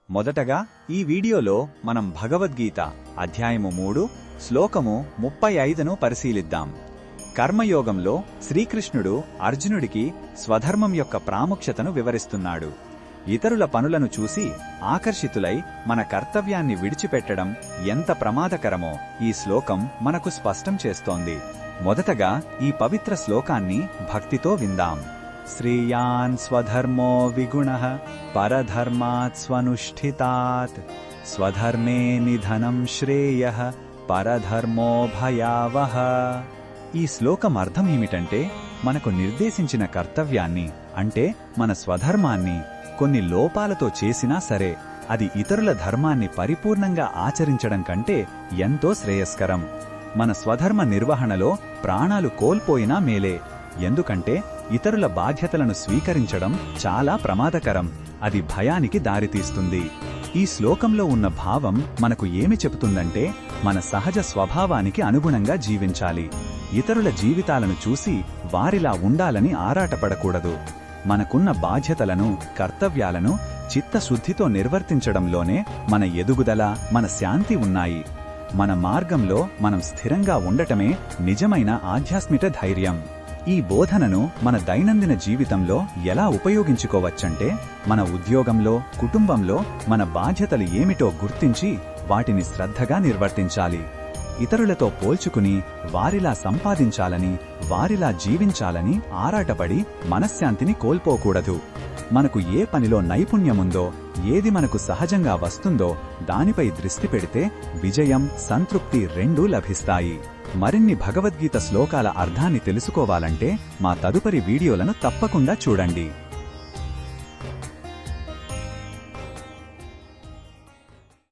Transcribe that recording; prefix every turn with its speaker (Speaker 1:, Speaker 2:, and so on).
Speaker 1: మొదటగా ఈ వీడియోలో మనం భగవద్గీత అధ్యాయము 3 శ్లోకము 35ను పరిశీలిద్దాం. కర్మయోగంలో శ్రీకృష్ణుడు అర్జునుడికి స్వధర్మం యొక్క ప్రాముఖ్యతను వివరిస్తున్నాడు. ఇతరుల పనులను చూసి ఆకర్షితులై మన కర్తవ్యాన్ని విడిచిపెట్టడం ఎంత ప్రమాదకరమో ఈ శ్లోకం మనకు స్పష్టం చేస్తోంది. మొదటగా ఈ పవిత్ర శ్లోకాన్ని భక్తితో విందాం. శ్రేయాన్ స్వధర్మో విగుణః పరధర్మాత్ స్వనుష్ఠితాత్ స్వధర్మే నిధనం శ్రేయః పరధర్మో భయావహ. ఈ శ్లోకం అర్థం ఏమిటంటే, మనకు నిర్దేశించిన కర్తవ్యాన్ని అంటే మన స్వధర్మాన్ని కొన్ని లోపాలతో చేసినా సరే అది ఇతరుల ధర్మాన్ని పరిపూర్ణంగా ఆచరించడం కంటే ఎంతో శ్రేయస్కరం. మన స్వధర్మ నిర్వహణలో ప్రాణాలు కోల్పోయినా మేలే. ఎందుకంటే ఇతరుల బాధ్యతలను స్వీకరించడం చాలా ప్రమాదకరం. అది భయానికి దారితీస్తుంది. ఈ శ్లోకంలో ఉన్న భావం మనకు ఏమి చెబుతుందంటే, మన సహజ స్వభావానికి అనుగుణంగా జీవించాలి. ఇతరుల జీవితాలను చూసి వారిలా ఉండాలని ఆరాటపడకూడదు. మనకున్న బాధ్యతలను, కర్తవ్యాలను చిత్తశుద్ధితో నిర్వర్తించడంలోనే మన ఎదుగుదల, మన శాంతి ఉన్నాయి. మన మార్గంలో మనం స్థిరంగా ఉండటమే నిజమైన ఆధ్యాత్మిక ధైర్యం. ఈ బోధనను మన దైనందిన జీవితంలో ఎలా ఉపయోగించుకోవచ్చంటే, మన ఉద్యోగంలో, కుటుంబంలో మన బాధ్యతలు ఏమిటో గుర్తించి వాటిని శ్రద్ధగా నిర్వర్తించాలి. ఇతరులతో పోల్చుకుని వారిలా సంపాదించాలని, వారిలా జీవించాలని ఆరాటపడి మనశ్శాంతిని కోల్పోకూడదు. మనకు ఏ పనిలో నైపుణ్యముందో, ఏది మనకు సహజంగా వస్తుందో దానిపై దృష్టి పెడితే విజయం, సంతృప్తి రెండూ లభిస్తాయి. మరిన్ని భగవద్గీత శ్లోకాల అర్థాన్ని తెలుసుకోవాలంటే మా తదుపరి వీడియోలను తప్పకుండా చూడండి.